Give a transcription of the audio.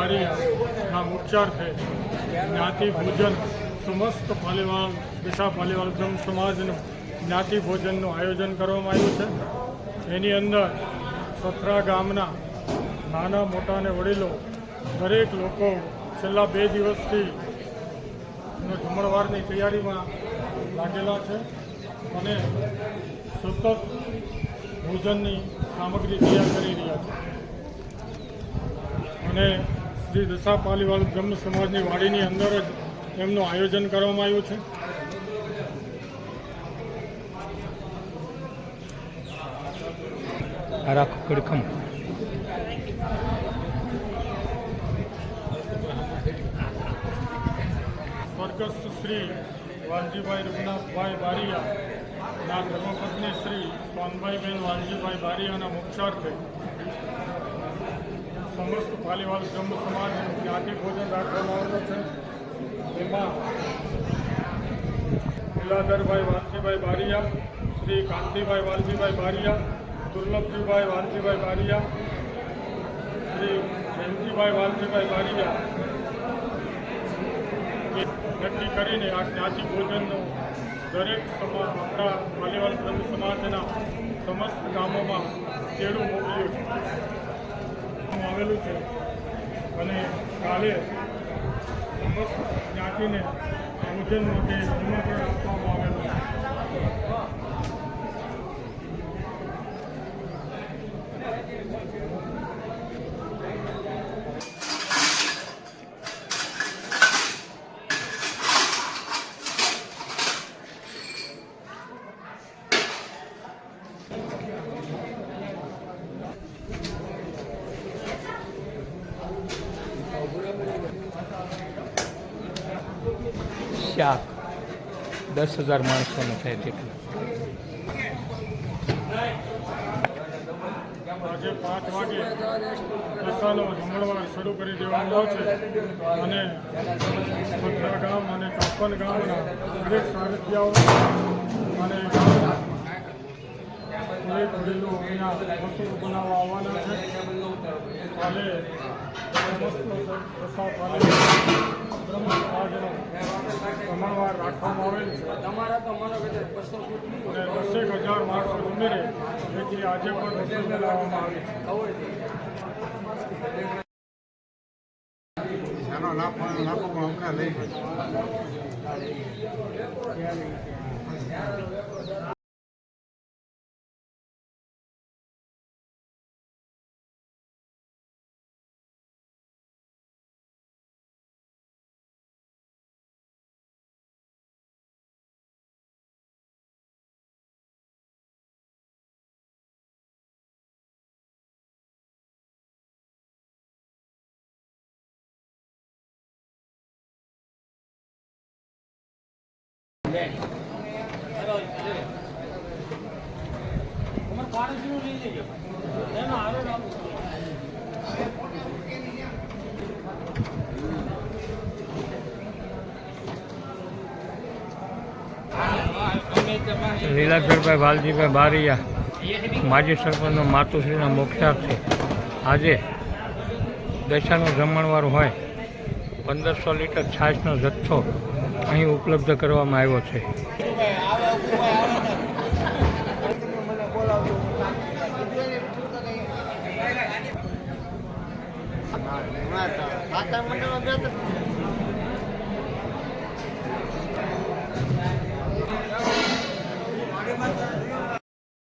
બારીના મુખ્યાર્થે જ્ઞાતિ ભોજન સમસ્ત પાલીવાલ દિશા પાલીવાલ બ્રહ્મ સમાજનું જ્ઞાતિ ભોજનનું આયોજન કરવામાં આવ્યું છે। એની અંદર સથરા ગામના નાના મોટા અને વડીલો દરેક લોકો છેલ્લા 2 દિવસથી જમણવારની તૈયારીમાં લાગેલા છે અને સતત ભોજનની સામગ્રી તૈયાર કરી રહ્યા છે અને શ્રી દશા પાલીવાલ બ્રહ્મ સમાજની વાડીની અંદર જ એમનું આયોજન કરવામાં આવ્યું છે। સ્વર્ગસ્થ શ્રી વાલજીભાઈ રઘુનાથભાઈ બારિયાના ધર્મપત્ની શ્રી સોનભાઈબેન વાલજીભાઈ બારિયાના મુખ્યાર્થે સમસ્ત પાલીવાલ બ્રહ્મ સમાજનું જ્ઞાતિ ભોજન રાખવામાં આવેલું છે। એમાં લીલાધરભાઈ વાલજીભાઈ બારિયા, શ્રી કાંતિભાઈ વાલજીભાઈ બારિયા, દુર્લભજીભાઈ વાલજીભાઈ બારિયા, શ્રી જયંતિભાઈ વાલજીભાઈ બારિયા નક્કી કરીને આ જ્ઞાતિ ભોજનનું દરેક આપણા પાલીવાલ બ્રહ્મ સમાજના સમસ્ત ગામોમાં તેડું મોકલ્યું આવેલું છે અને કાલે સમસ્ત જ્ઞાતિને ભોજન માટે નિમંત્રણ આપવામાં આવેલું છે। શાક 10,000 માણસોનું થાય તેટલું। આજે 5 વાગે દશાનો જમણવાર શરૂ કરી દેવામાં આવશે અને સથરા ગામ અને કાપન ગામના દરેક સારથિયાઓ અને ગામના દરેક વડીલો અહીંયા વસ્તુ બનાવવા આવવાના છે। કાલે સમસ્ત દશા પાલીવાલ બ્રહ્મ સમાજનો જમણવાર રાખવામાં આવેલ છે અને 10,000 માણસો ઉમેરે જેથી આજે પણ રસોઈ બનાવવામાં આવી છે। લીલાધરભાઈ વાલજીભાઈ બારિયા માજી સરપંચનો માતુશ્રીના મુખ્યાર્થે આજે દશાનું જમણવાર હોય 1500 લીટર છાશનો જથ્થો અહીં ઉપલબ્ધ કરવામાં આવ્યો છે।